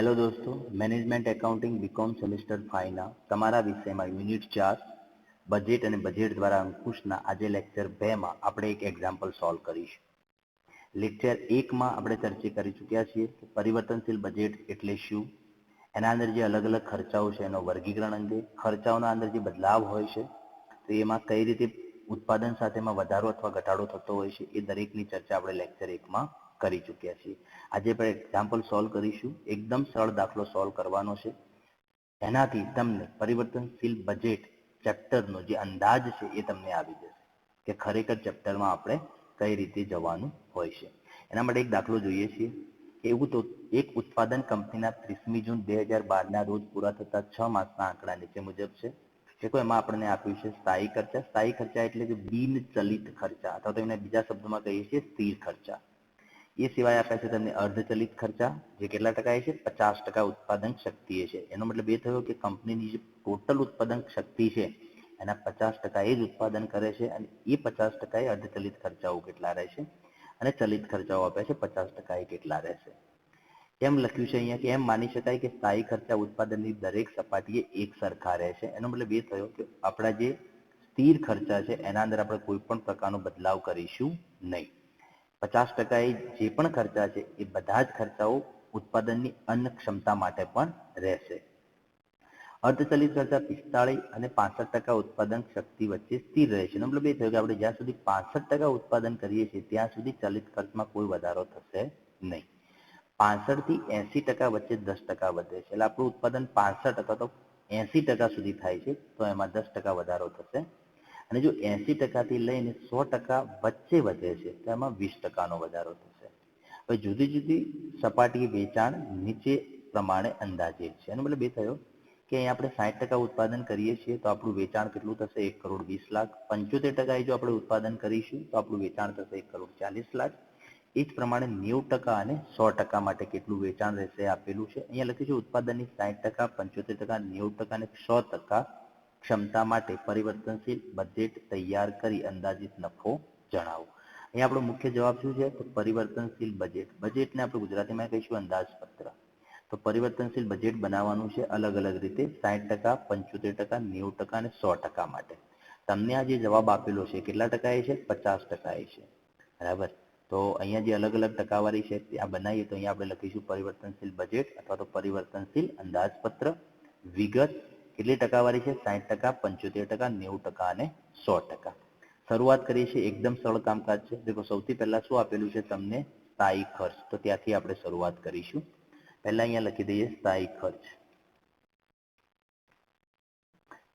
Hello દોસ્તો, management accounting BCom semester 5ના તમારા વિષયમાં યુનિટ 4 બજેટ અને બજેટ દ્વારા અંકુશના આજે લેક્ચર 2માં આપણે એક એક્ઝામ્પલ સોલ્વ કરીશું. લેક્ચર 1માં આપણે ચર્ચા કરી ચૂક્યા છીએ કે પરિવર્તનશીલ બજેટ એટલે શું, એના અંદર જે અલગ અલગ ખર્ચાઓ છે એનો વર્ગીકરણ અંગે, ખર્ચાઓના અંદર જે બદલાવ હોય છે તો એમાં કઈ રીતે ઉત્પાદન સાથેમાં વધારો અથવા ઘટાડો થતો હોય છે એ દરેકની ચર્ચા આપણે લેક્ચર 1માં કરી ચૂક્યા છીએ. આજે આપણે એક્ઝામ્પલ સોલ્વ કરીશું. એકદમ સરળ દાખલો સોલ્વ કરવાનો છે. એનાથી તમને પરિવર્તનશીલ બજેટ ચેપ્ટરનો જે અંદાજ છે એ તમને આવી જશે કે ખરેખર ચેપ્ટરમાં આપણે કઈ રીતે જવાનું હોય છે. એના માટે એક દાખલો જોઈએ છીએ. એવું તો એક ઉત્પાદન કંપનીના 30મી જૂન 2012ના રોજ પૂરા થતા 6 માસના આંકડા નીચે મુજબ છે. देखो એમાં આપણને આપ્યું છે સ્થાયી ખર્ચા. સ્થાયી ખર્ચા એટલે કે બિનચલિત ખર્ચા અથવા તો એને બીજા શબ્દોમાં કહીએ છીએ સ્થિર ખર્ચા. એ સિવાય આપ્યા છે તમને અર્ધચલિત ખર્ચા, જે કેટલા ટકા છે? 50% ઉત્પાદન શક્તિ છે. એનો મતલબ એ થયો કે કંપનીની જે ટોટલ ઉત્પાદન શક્તિ છે એના 50% એ જ ઉત્પાદન કરે છે અને એ 50% એ અર્ધચલિત ખર્ચાઓ કેટલા રહેશે અને ચલિત ખર્ચાઓ આપ્યા છે 50% એ કેટલા રહેશે. એમ લખ્યું છે અહીંયા કે એમ માની શકાય કે સ્થાયી ખર્ચા ઉત્પાદનની દરેક સપાટીએ એક સરખા રહેશે. એનો મતલબ એ થયો કે આપણા જે સ્થિર ખર્ચા છે એના અંદર આપણે કોઈ પણ પ્રકારનો બદલાવ કરીશું નહીં. 50% જે પણ ખર્ચા છે એ બધા જ ખર્ચાઓ ઉત્પાદનની અન્ન ક્ષમતા માટે પણ રહેશે. અર્ધચલિત ખર્ચા 45 અને 65% ઉત્પાદન શક્તિ વચ્ચે સ્થિર રહેશે. એનો મતલબ એ થયો કે આપણે જ્યાં સુધી 65% ઉત્પાદન કરીએ છીએ ત્યાં સુધી ચલિત ખર્ચમાં કોઈ વધારો થશે નહીં. 65 થી 80% વચ્ચે 10% વધે છે. એટલે આપણું ઉત્પાદન 65 અથવા તો 80% સુધી થાય છે તો એમાં 10% વધારો થશે. અને જો 80% થી લઈને 100% વચ્ચે વધે છે તો એમાં 20%નો વધારો થશે. હવે જુદી જુદી સપાટીએ વેચાણ નીચે પ્રમાણે અંદાજિત છે. એનો મતલબ એ થયો કે અહીં આપણે 60% ઉત્પાદન કરીએ છીએ તો આપણું વેચાણ કેટલું થશે? 1,20,00,000. 75% જો આપણે ઉત્પાદન કરીશું તો આપણું વેચાણ થશે 1,40,00,000. એ જ પ્રમાણે 90% અને 100% માટે કેટલું વેચાણ રહેશે આપેલું છે. અહીંયા લખ્યું છે ઉત્પાદનની 60%, 75%, 90% અને 100% ક્ષમતા માટે પરિવર્તનશીલ બજેટ તૈયાર કરી અંદાજિત નફો જણાવો. અહીંયા આપણો મુખ્ય જવાબ શું છે? તો પરિવર્તનશીલ બજેટ. બજેટને આપણે ગુજરાતીમાં કહીશું અંદાજપત્ર. તો પરિવર્તનશીલ બજેટ બનાવવાનું છે અલગ અલગ રીતે 60%, 75%, 90% અને 100% માટે. તમને આ જે જવાબ આપેલો છે કેટલા ટકા એ છે? 50% એ છે. બરાબર. તો અહીંયા જે અલગ અલગ ટકાવારી છે ત્યાં બનાવીએ તો અહીંયા આપણે લખીશું પરિવર્તનશીલ બજેટ અથવા તો પરિવર્તનશીલ અંદાજપત્ર. વિગત કેટલી ટકાવારી છે? 60%, 75%, 90% અને 100%. શરૂઆત કરીએ છીએ. એકદમ સરળ કામકાજ છે. દેખો સૌથી પહેલા શું આપેલું છે તમને? સ્થાયી ખર્ચ. તો ત્યાંથી આપણે શરૂઆત કરીશું. પહેલા અહીંયા લખી દઈએ સ્થાયી ખર્ચ.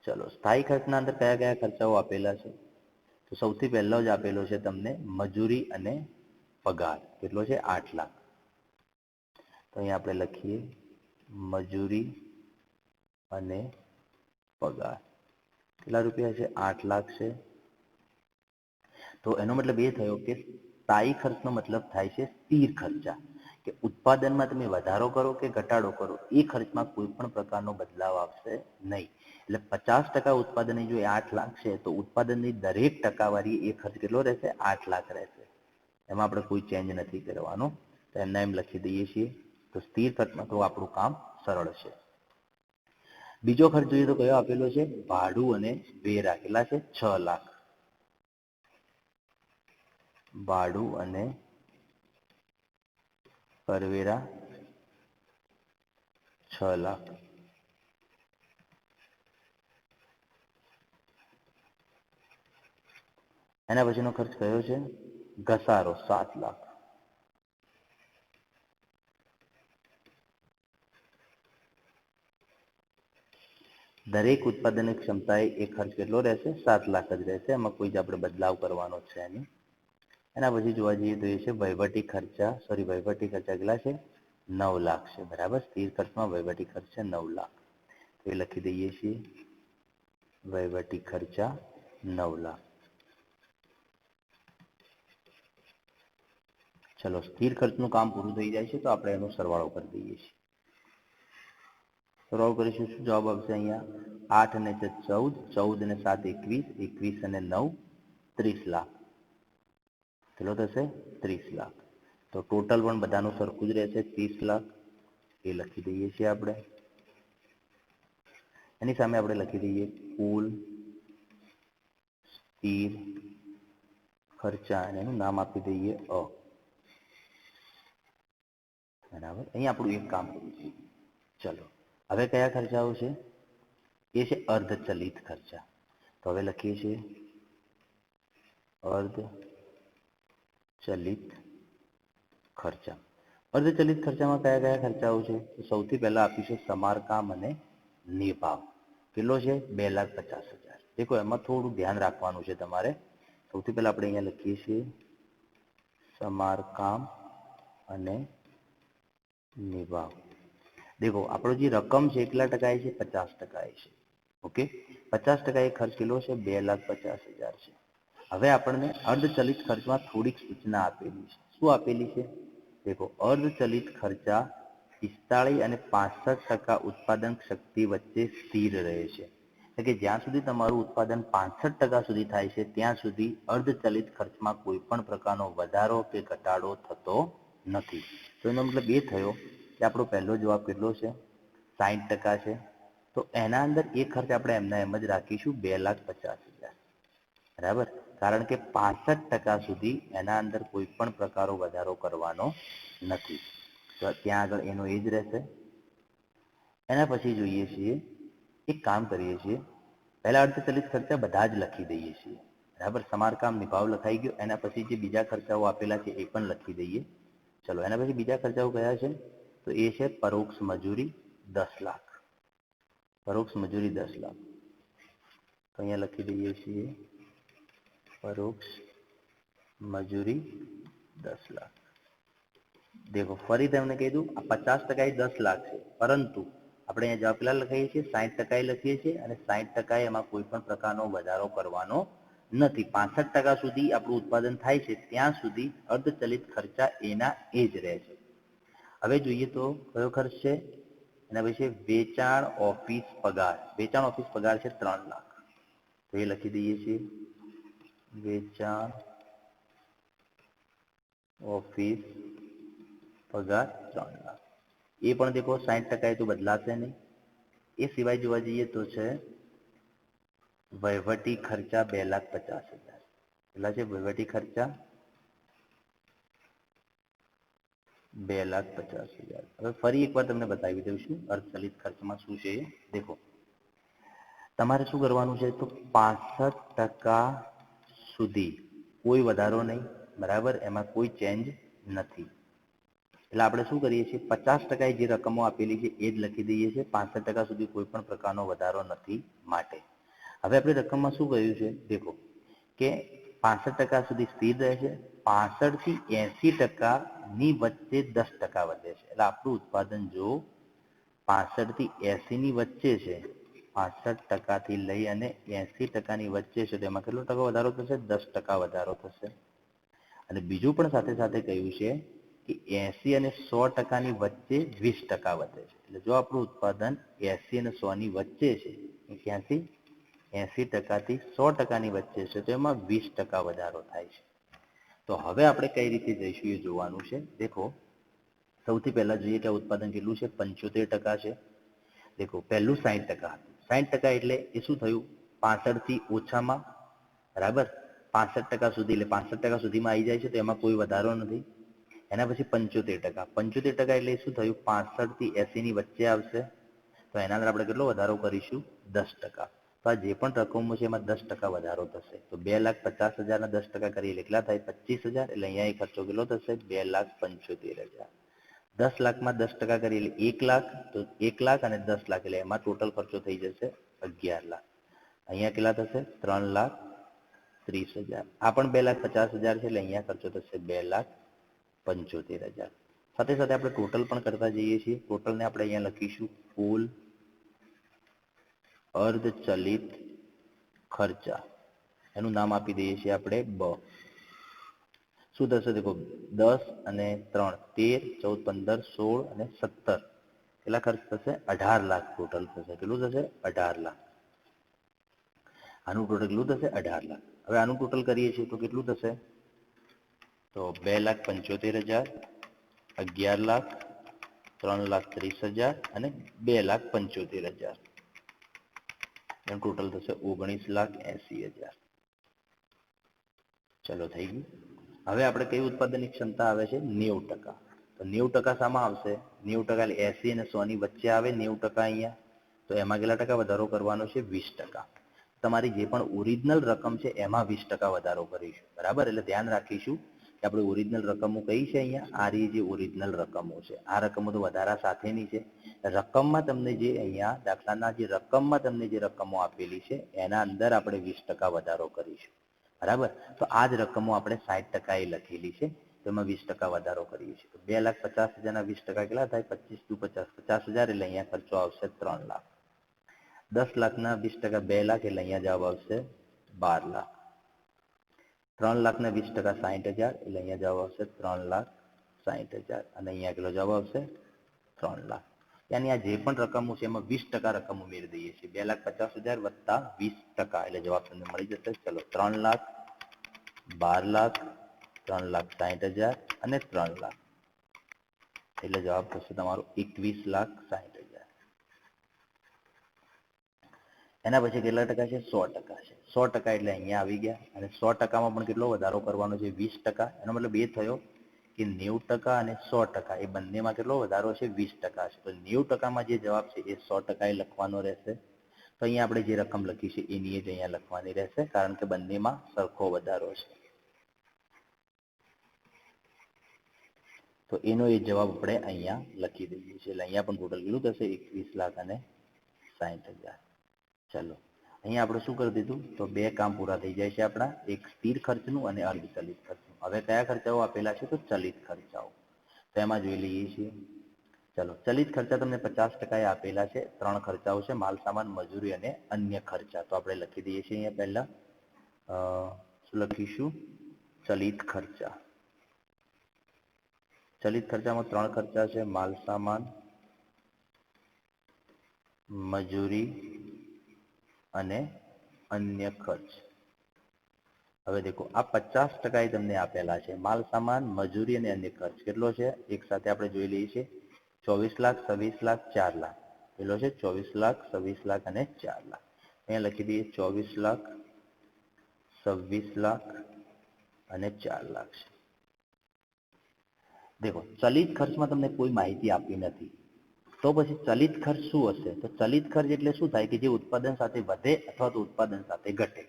ચલો, સ્થાયી ખર્ચના અંદર કયા કયા ખર્ચાઓ આપેલા છે? તો સૌથી પહેલો જ આપેલો છે તમને મજૂરી અને પગાર. કેટલો છે? 8 લાખ. તો અહીંયા આપણે લખીએ મજૂરી અને પગાર. કેટલા રૂપિયા છે? 8 લાખ છે. તો એનો મતલબ એ થયો કે સ્થાયી ખર્ચનો મતલબ થાય છે સ્થિર ખર્ચા, કે ઉત્પાદનમાં તમે વધારો કરો કે ઘટાડો કરો એ ખર્ચમાં કોઈ પણ પ્રકારનો બદલાવ આવશે નહીં. એટલે 50% ઉત્પાદન જો 8 લાખ છે તો ઉત્પાદનની દરેક ટકાવારી એ ખર્ચ કેટલો રહેશે? 8 લાખ રહેશે. એમાં આપણે કોઈ ચેન્જ નથી કરવાનો. તો એમના એમ લખી દઈએ છીએ. તો સ્થિર ખર્ચમાં તો આપણું કામ સરળ છે. બીજો ખર્ચ જોઈએ તો કયો આપેલો છે? ભાડું અને વેરા. કેટલા છે? 6 લાખ. ભાડું અને કરવેરા 6 લાખ. એના પછીનો ખર્ચ કયો છે? ઘસારો 7 લાખ. દરેક ઉત્પાદનની ક્ષમતાએ એ ખર્ચ કેટલો રહેશે? 7 લાખ જ રહેશે. એમાં કોઈ જ આપણે બદલાવ કરવાનો છે નહીં. એના પછી જોવા જઈએ તો એ છે વહીવટી ખર્ચા. વહીવટી ખર્ચા કેટલા છે? 9 લાખ છે. બરાબર. સ્થિર ખર્ચમાં વહીવટી ખર્ચ છે 9 લાખ. તો એ લખી દઈએ છીએ વહીવટી ખર્ચા 9 લાખ. ચલો, સ્થિર ખર્ચનું કામ પૂરું થઈ જાય છે તો આપણે એનો સરવાળો કરી દઈએ છીએ. સરવાળો કરીશું. શું જવાબ આવશે? અહીંયા 8 અને 14, 14 અને 7 21, 21 અને 9 30 લાખ. કેટલો થશે? 30 લાખ. તો ટોટલ પણ બધાનું સરખું જ રહેશે 30 લાખ. એ લખી દઈએ છીએ આપણે. એની સામે આપણે લખી દઈએ કુલ સ્થિર ખર્ચા અને એનું નામ આપી દઈએ અ. બરાબર, અહીં આપણું એક કામ કરવું છે. ચલો હવે કયા ખર્ચાઓ છે? એ છે અર્ધચલિત ખર્ચા. તો હવે લખીએ છીએ અર્ધચલિત ખર્ચા. અર્ધચલિત ખર્ચામાં કયા કયા ખર્ચાઓ છે? સૌથી પહેલા આપીશું સમારકામ અને નિભાવ. કેટલો છે? 2,50,000. દેખો એમાં થોડું ધ્યાન રાખવાનું છે તમારે. સૌથી પહેલા આપણે અહીંયા લખીએ છીએ સમારકામ અને નિભાવ. દેખો આપણો જે રકમ છે કેટલા ટકા છે? 50% છે. ઓકે, 50% એ ખર્ચ કેટલો છે? 2,50,000 છે. હવે આપણને અર્ધચલિત ખર્ચમાં થોડીક સૂચના આપેલી છે. શું આપેલી છે? દેખો અર્ધચલિત ખર્ચા 45 અને 65% ઉત્પાદન શક્તિ વચ્ચે સ્થિર રહે છે. એટલે કે જ્યાં સુધી તમારું ઉત્પાદન 65% સુધી થાય છે ત્યાં સુધી અર્ધચલિત ખર્ચમાં કોઈ પણ પ્રકારનો વધારો કે ઘટાડો થતો નથી. તો એનો મતલબ એ થયો કે આપણો પહેલો જવાબ કેટલો છે? 60% છે. તો એના અંદર એ ખર્ચ આપણે એમના એમ જ રાખીશું 2,50,000. બરાબર, કારણ કે 65% સુધી એના અંદર કોઈ પણ પ્રકારનો વધારો કરવાનો નથી. તો ત્યાં આગળ એનો એ જ રહેશે. એના પછી જોઈએ છીએ, એક કામ કરીએ છીએ, પહેલા અર્ધચલિત ખર્ચા બધા જ લખી દઈએ છીએ. બરાબર, સમારકામ નિભાવ લખાઈ ગયો. એના પછી જે બીજા ખર્ચાઓ આપેલા છે એ પણ લખી દઈએ. ચલો એના પછી બીજા ખર્ચાઓ કયા છે? તો એ છે પરોક્ષ મજૂરી 10 લાખ. પરોક્ષ મજૂરી 10 લાખ. તો અહીંયા લખી દઈએ છીએ પરોક્ષ મજૂરી 10 લાખ. દેખો ફરી તમને કહી દઉં, આ 50% એ 10 લાખ છે, પરંતુ આપણે અહીંયા જવાબ કેટલા લખીએ છીએ? 60% લખીએ છીએ અને 60% એમાં કોઈ પણ પ્રકારનો વધારો કરવાનો નથી. 65% સુધી આપણું ઉત્પાદન થાય છે ત્યાં સુધી અર્ધચલિત ખર્ચા એના એ જ રહે છે. હવે જોઈએ તો કયો ખર્ચ છે? એના પછી વેચાણ ઓફિસ પગાર. વેચાણ ઓફિસ પગાર છે 3 લાખ. તો એ લખી દઈએ છીએ વેચાણ ઓફિસ પગાર 3 લાખ. એ પણ દેખો 60% એ તો બદલાશે નહીં. એ સિવાય જોવા જઈએ તો છે વહીવટી ખર્ચા 2,50,000. કેટલા છે વહીવટી ખર્ચા? 2,50,000. હવે ફરી એકવાર તમને બતાવી દઉં છું અર્ધચલિત ખર્ચમાં શું છે. દેખો તમારે શું કરવાનું છે? તો 65% સુધી કોઈ વધારો નહીં. બરાબર, એમાં કોઈ ચેન્જ નથી. એટલે આપણે શું કરીએ છીએ? 50% જે રકમો આપેલી છે એ જ લખી દઈએ છીએ. 65% સુધી કોઈ પણ પ્રકારનો વધારો નથી માટે. હવે આપણે રકમમાં શું કહ્યું છે? દેખો કે 65% સુધી સ્થિર રહે છે. 65 થી 80% ની વચ્ચે 10% વધે છે. એટલે આપણું ઉત્પાદન જો 65 થી 80 ની વચ્ચે છે, 65% થી લઈ અને 80% ની વચ્ચે છે, તો એમાં કેટલો ટકા વધારો થશે? 10% વધારો થશે. અને બીજું પણ સાથે સાથે કહ્યું છે કે 80 અને 100% ની વચ્ચે 20% વધે છે. એટલે જો આપણું ઉત્પાદન 80 અને 100 ની વચ્ચે છે, ક્યાંથી 80% થી 100% ની વચ્ચે છે, તો એમાં 20% વધારો થાય છે. તો હવે આપણે કઈ રીતે જઈશું એ જોવાનું છે. દેખો સૌથી પહેલા જોઈએ કે ઉત્પાદન કેટલું છે? 75% છે. દેખો પહેલું 60%. 60% એટલે એ શું થયું? 65 થી ઓછામાં. બરાબર, 65% સુધી એટલે 65% સુધીમાં આવી જાય છે, તો એમાં કોઈ વધારો નથી. એના પછી 75%. 75% એટલે શું થયું? 65 થી 80 ની વચ્ચે આવશે, તો એના અંદર આપણે કેટલો વધારો કરીશું? 10%. તો આ જે પણ રકમો છે એમાં 10% વધારો થશે. તો 2,50,000 ના 10% કરીએ એટલે કેટલા થાય? 25,000. એટલે અહીંયા એ ખર્ચો કેટલો થશે? 2,75,000. 10 લાખમાં 10% કરીએ એટલે 1 લાખ. તો 1 લાખ અને 10 લાખ એટલે એમાં ટોટલ ખર્ચો થઈ જશે 11 લાખ. અહીંયા કેટલા થશે? 3,30,000. આ પણ 2,50,000 છે, એટલે અહીંયા ખર્ચો થશે 2,75,000. સાથે સાથે આપણે ટોટલ પણ કરતા જઈએ છીએ. ટોટલને આપણે અહીંયા લખીશું કુલ અર્ધચલિત ખર્ચા. એનું નામ આપી દઈએ છીએ આપણે બ. શું થશે? દેખો 10 અને 3 13, 14, 15, 16 અને 17. કેટલા ખર્ચ થશે? 18 લાખ ટોટલ થશે. કેટલું થશે? 18 લાખ. આનું ટોટલ કેટલું થશે? 18 લાખ. હવે આનું ટોટલ કરીએ છીએ તો કેટલું થશે? તો 2,75,000, 11 લાખ, 3,30,000 અને 2,75,000, એનું ટોટલ થશે 19,80,000. ચલો થઈ ગયું. હવે આપણે કઈ ઉત્પાદનની ક્ષમતા આવે છે 90%. તો 90% શામાં આવશે? 90% એટલે 80 અને 100 ની વચ્ચે આવે 90% અહીંયા. તો એમાં કેટલા ટકા વધારો કરવાનો છે? 20%. તમારી જે પણ ઓરિજિનલ રકમ છે એમાં 20% વધારો કરીશું. બરાબર, એટલે ધ્યાન રાખીશું કે આપણે ઓરિજિનલ રકમો કઈ છે અહીંયા? આ જે ઓરિજિનલ રકમો છે, આ રકમો તો વધારા સાથેની છે. રકમમાં તમને જે અહીંયા દાખલાના જે રકમમાં તમને જે રકમો આપેલી છે એના અંદર આપણે 20% વધારો કરીશું. બરાબર, તો આ જ રકમો આપણે 60% એ લખેલી છે, તો એમાં 20% વધારો કરીએ છીએ. તો 2,50,000 ના 20% કેટલા થાય? 25 × 50, 50,000 એટલે અહીંયા ખર્ચો આવશે 3 લાખ. 10 લાખના 20% 2 લાખ એટલે અહીંયા જવાબ આવશે 12 લાખ. 3 લાખના 20% 60,000 એટલે અહીંયા જવાબ આવશે 3,60,000 અને અહીંયા કેટલો જવાબ આવશે? 3 લાખ. યાની આ જે પણ રકમો છે એમાં 20% રકમ ઉમેરી દઈએ છીએ. 2,50,000 વત્તા 20% એટલે જવાબ તમને મળી જશે. ચલો 3 લાખ, 12 લાખ, 3,60,000 અને 3 લાખ એટલે જવાબ થશે તમારો 21,60,000. એના પછી કેટલા ટકા છે? 100% છે. 100% એટલે અહીંયા આવી ગયા અને 100%માં પણ કેટલો વધારો કરવાનો છે? 20%. એનો મતલબ એ થયો કે 90% અને 100% એ બંનેમાં કેટલો વધારો છે? 20% છે. તો 90%માં જે જવાબ છે એ 100% એ લખવાનો રહેશે. તો અહીંયા આપણે જે રકમ લખી છે એની જ અહીંયા લખવાની રહેશે, કારણ કે બંનેમાં સરખો વધારો છે. તો એનો એ જવાબ આપણે અહીંયા લખી દઈએ છીએ. એટલે અહીંયા પણ ટોટલ કેટલું થશે? 21 લાખ અને 60,000. ચલો અહીંયા આપણે શું કરી દીધું? તો બે કામ પૂરા થઈ જાય છે આપણા, એક સ્થિર ખર્ચનું અને અર્ધચલિત ખર્ચનું. હવે કયા ખર્ચાઓ આપેલા છે? તો ચલિત ખર્ચાઓ. તો એમાં જોઈ લઈએ છીએ. ચલો ચલિત ખર્ચા તમને 50% આપેલા છે. 3 ખર્ચાઓ છે: માલ સામાન, મજૂરી અને અન્ય ખર્ચા. તો આપણે લખી દઈએ છીએ અહીંયા પહેલા શું લખીશું? ચલિત ખર્ચા. ચલિત ખર્ચામાં 3 ખર્ચા છે: માલ સામાન, મજૂરી અને અન્ય ખર્ચ. હવે દેખો આ 50% તમને આપેલા છે. માલ સામાન, મજૂરી અને અન્ય ખર્ચ કેટલો છે? એક સાથે આપણે જોઈ લઈએ છીએ. 24 લાખ, 26 લાખ, 4 લાખ. કેટલો છે? 24 લાખ, 26 લાખ અને 4 લાખ. અહીંયા લખી દઈએ 24 લાખ, 26 લાખ અને 4 લાખ છે. દેખો ચલિત ખર્ચમાં તમને કોઈ માહિતી આપી નથી, તો પછી ચલિત ખર્ચ શું હશે? તો ચલિત ખર્ચ એટલે શું થાય કે જે ઉત્પાદન સાથે વધે અથવા તો ઉત્પાદન સાથે ઘટે.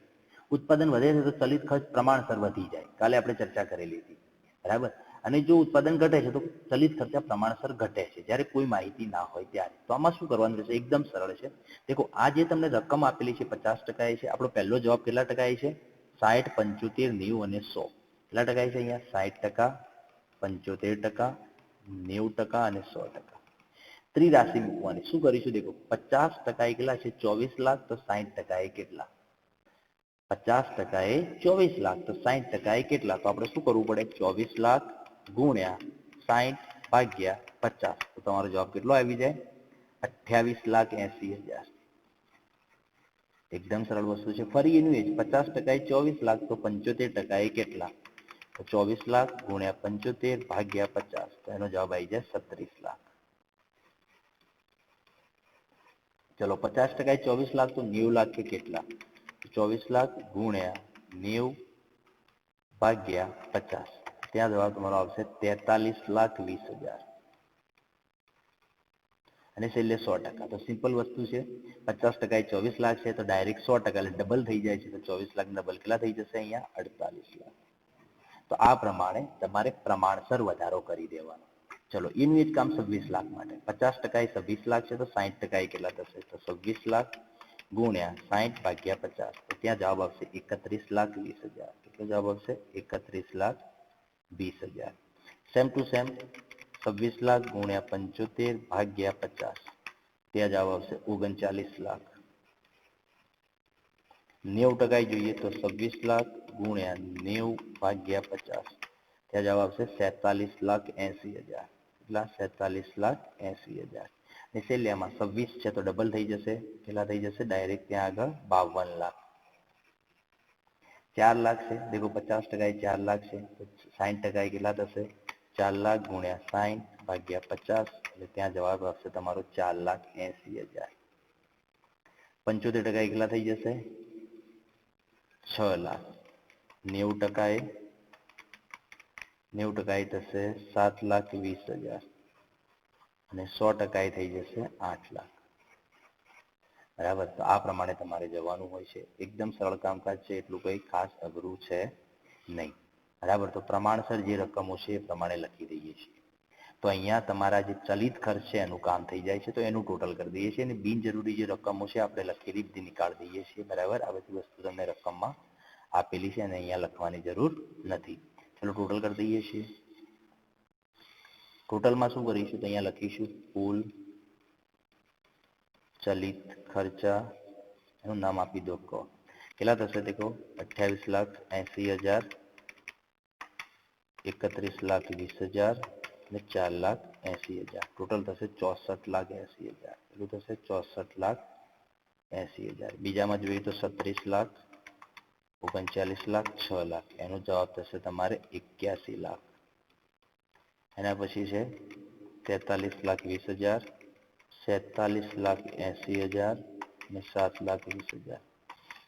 ઉત્પાદન વધે છે તો ચલિત ખર્ચ પ્રમાણસર વધી જાય, કાલે આપણે ચર્ચા કરેલી હતી. બરાબર, અને જો ઉત્પાદન ઘટે છે તો ચલિત ખર્ચ પ્રમાણસર ઘટે છે જ્યારે કોઈ માહિતી ના હોય ત્યારે. તો આમાં શું કરવાનું રહેશે? એકદમ સરળ છે. દેખો આ જે તમને રકમ આપેલી છે 50% છે. આપણો પહેલો જવાબ કેટલા ટકા છે? 60, 75, 90 અને 100. કેટલા ટકા છે અહીંયા? 60%, 75%, 90% અને 100%. ત્રિરાશિ મૂકવાની. શું કરીશું? દેખો 50% કેટલા છે? 24 લાખ. તો 60% એ કેટલા? 50% એ 24 લાખ, તો 60% એ કેટલા? તો આપણે શું કરવું પડે? 24 લાખ ગુણ્યા 60 ભાગ્યા 50. તો તમારો જવાબ કેટલો આવી જાય? 28,80,000. એકદમ સરળ વસ્તુ છે. ફરી એનું એ જ 50% એ 24 લાખ, તો 75% એ કેટલા? તો 24 લાખ ગુણ્યા 75 ભાગ્યા 50. તો એનો જવાબ આવી જાય 36 લાખ. ચલો 50% એ 24 લાખ, તો 90 લાખ કે કેટલા? 24 લાખ ગુણ્યા 90 ભાગ્યા 50. ત્યાં જવાબ તમારો આવશે 43,20,000. અને છેલ્લે 100%. તો સિમ્પલ વસ્તુ છે. 50% એ 24 લાખ છે તો ડાયરેક્ટ 100% એટલે ડબલ થઈ જાય છે. તો 24 લાખ ડબલ કેટલા થઈ જશે? અહીંયા 48 લાખ. તો આ પ્રમાણે તમારે પ્રમાણસર વધારો કરી દેવાનો. ચલો એનું એ જ કામ 26 લાખ માટે. 50% એ 26 લાખ છે તો 60% એ કેટલા થશે? તો 26 લાખ ગુણ્યા 60 ભાગ્યા 50. તો ત્યાં જવાબ આવશે 31,20,000. કેટલો જવાબ આવશે? 31,20,000. સેમ ટુ સેમ 26 લાખ ગુણ્યા 75 ભાગ્યા 50. ત્યાં જવાબ આવશે 39 લાખ. 90% જોઈએ તો 26 લાખ ગુણ્યા 90 ભાગ્યા 50. ત્યાં જવાબ આવશે 46,80,000. કેટલા? 46,80,000. અને છેલ્લે આમાં 26 છે તો ડબલ થઈ જશે. કેટલા થઈ જશે? ડાયરેક્ટ ત્યાં આગળ 52 લાખ. 4 લાખ છે. દેખો 50% એ 4 લાખ છે તો 60% એ કેટલા થશે? 4 લાખ ગુણ્યા 60 ભાગ્યા 50 એટલે ત્યાં જવાબ આવશે તમારો 4,80,000. 75% કેટલા થઈ જશે? 6 લાખ. 90% થશે 7,20,000 અને 100% થઈ જશે 8 લાખ. બરાબર. તો આ પ્રમાણે તમારે જવાનું હોય છે. એકદમ સરળ કામકાજ છે, એટલું કંઈ ખાસ અઘરું છે નહીં. બરાબર. તો પ્રમાણસર જે રકમો છે એ પ્રમાણે લખી દઈએ છીએ. તો અહીંયા તમારા જે ચલિત ખર્ચ છે એનું કામ થઈ જાય છે, તો એનું ટોટલ કરી દઈએ છીએ અને બિનજરૂરી જે રકમો છે આપણે લખેલી બધી નીકાળી દઈએ છીએ. બરાબર. આ બધી વસ્તુ તમને રકમમાં આપેલી છે અને અહીંયા લખવાની જરૂર નથી. ચલો ટોટલ કરી દઈએ છીએ. ટોટલમાં શું કરીશું? તો અહીંયા લખીશું કુલ ચલિત ખર્ચા, એનું નામ આપી દો કહો. કેટલા થશે તે કહો? 28,80,000, 31,20,000 અને 4,80,000. ટોટલ થશે 64,80,000. એટલું થશે 64,80,000. બીજામાં જોઈએ તો 36 લાખ, 39 લાખ, 6 લાખ. એનો જવાબ થશે તમારે 81 લાખ. એના પછી છે 43,20,000, 46,80,000 અને 7,20,000.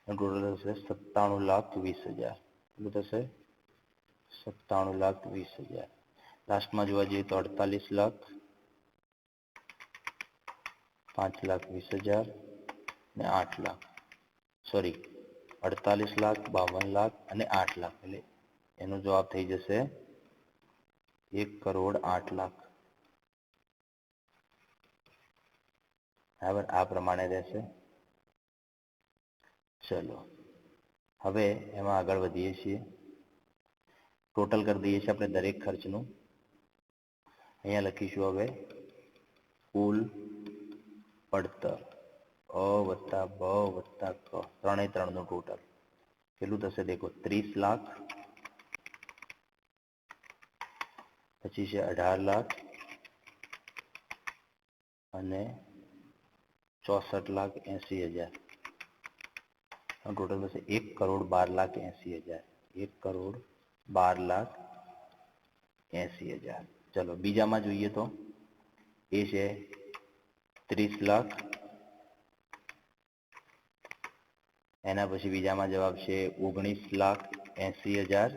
એનું ટોટલ થશે 97,20,000. એટલું થશે 97,20,000. લાસ્ટમાં જોવા જઈએ તો 48 લાખ, 5,20,000 અને 8 લાખ. સોરી, 48 લાખ, 52 લાખ અને 8 લાખ. એટલે એનો જવાબ થઈ જશે 1,08,00,000. બરાબર. આ પ્રમાણે રહેશે. ચલો હવે એમાં આગળ વધીએ છીએ. ટોટલ કરી દઈએ છીએ આપણે દરેક ખર્ચનું. અહીંયા લખીશું હવે કુલ પડતર અ વત્તા બ વત્તા ક, ત્રણે ત્રણનું ટોટલ કેટલું થશે? દેખો 30 લાખ, પછી છે 18 લાખ અને 64,80,000. ટોટલ થશે 1,12,80,000. 1,12,80,000. ચલો બીજામાં જોઈએ તો એ છે 30 લાખ. એના પછી બીજામાં જવાબ છે 19,80,000.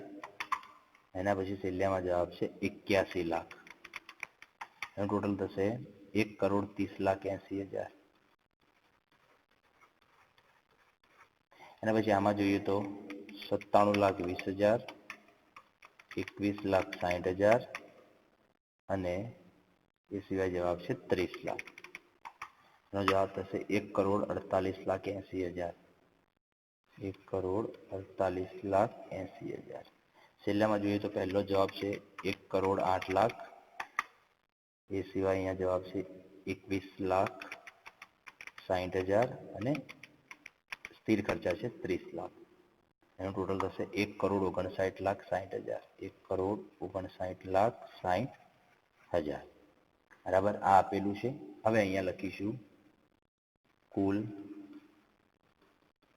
એના પછી છેલ્લામાં જવાબ છે 81 લાખ. એનું ટોટલ થશે 1,30,80,000. એના પછી આમાં જોઈએ તો 97,20,000, 21,60,000 અને એ સિવાય જવાબ છે 30 લાખ. એનો જવાબ થશે 1,48,80,000. 1,48,80,000. છેલ્લામાં જોઈએ તો પહેલો જવાબ છે 1,08,00,000. એ સિવાય અહીંયા જવાબ છે 21,60,000 અને સ્થિર ખર્ચા છે 30 લાખ. એનું ટોટલ થશે 1,59,60,000. 1,59,60,000. બરાબર. આ આપેલું છે. હવે અહીંયા લખીશું કુલ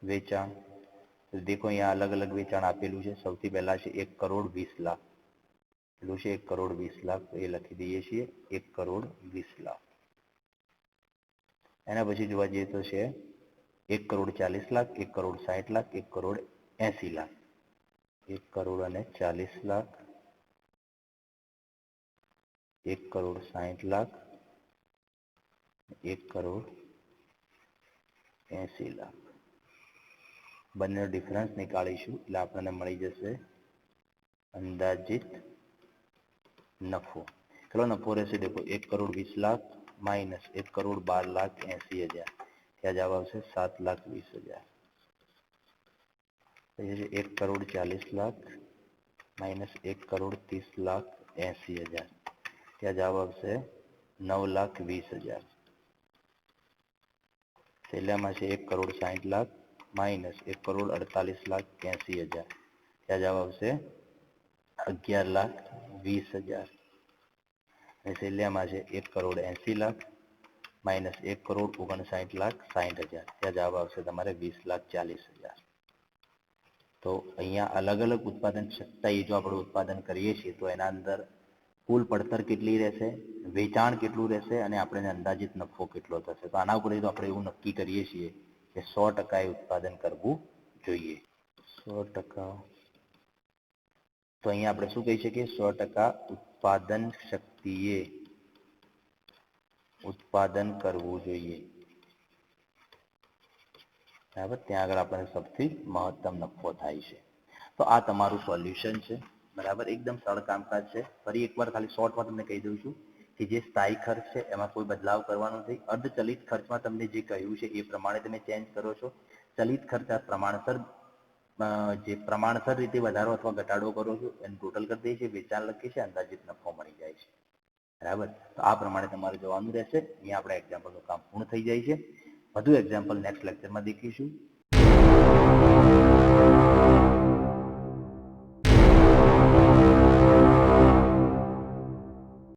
વેચાણ. દેખો અહીંયા અલગ અલગ વેચાણ આપેલું છે. સૌથી પહેલા છે 1,20,00,000. એટલું છે 1,20,00,000. તો એ લખી દઈએ છીએ 1,20,00,000. એના પછી જોવા જઈએ તો છે 1,40,00,000, 1,60,00,000, 1,80,00,000. 1,40,00,000, 1,60,00,000, 1,80,00,000. બંનેનો ડિફરન્સ નીકાળીશું એટલે આપણને મળી જશે અંદાજિત નફો. કેટલો નફો રહેશે? દેખો 1,20,00,000 માઇનસ 1,12,80,000. ત્યાં જવાબ આવશે 7,20,000. 1,40,00,000 માઇનસ 1,30,80,000. ત્યાં જવાબ આવશે 9,20,000. છેલ્લામાં છે 1,60,00,000 માઇનસ 1,48,80,000. ત્યાં જવાબ આવશે 11,20,000. અને છેલ્લામાં છે 1,80,00,000 માઇનસ 1,59,60,000. ત્યાં જવાબ આવશે તમારે 20,40,000. તો અહીંયા અલગ અલગ ઉત્પાદન છતાં જો આપણે ઉત્પાદન કરીએ છીએ તો એના અંદર કુલ પડતર કેટલી રહેશે, વેચાણ કેટલું રહેશે અને આપણે અંદાજિત નફો કેટલો થશે. તો આના ઉપરથી તો આપણે એવું નક્કી કરીએ છીએ કે 100% એ ઉત્પાદન કરવું જોઈએ. 100%. તો અહીંયા આપણે શું કહી શકીએ? 100% ઉત્પાદન શક્તિએ ઉત્પાદન કરવું જોઈએ. બરાબર, ત્યાં આગળ આપણને સૌથી મહત્તમ નફો થાય છે. તો આ તમારું સોલ્યુશન છે. બરાબર, એકદમ સરળ કામકાજ છે. ફરી એકવાર ખાલી શોર્ટમાં તમને કહી દઉં છું કે જે સ્થાયી ખર્ચ છે એમાં કોઈ બદલાવ કરવાનો નથી. અર્ધચલિત ખર્ચમાં તમને જે કહ્યું છે એ પ્રમાણે તમે ચેન્જ કરો છો. ચલિત ખર્ચ પ્રમાણસર રીતે વધારો અથવા ઘટાડો કરો છો એનું ટોટલ કરી દઈએ છીએ, વેચાણ લખીએ છીએ, અંદાજિત નફો મળી જાય છે. બરાબર, તો આ પ્રમાણે તમારે જવાનું રહેશે. અહીંયા આપણે એક્ઝામ્પલનું કામ પૂર્ણ થઈ જાય છે. વધુ એક્ઝામ્પલ નેક્સ્ટ લેક્ચરમાં દેખીશું.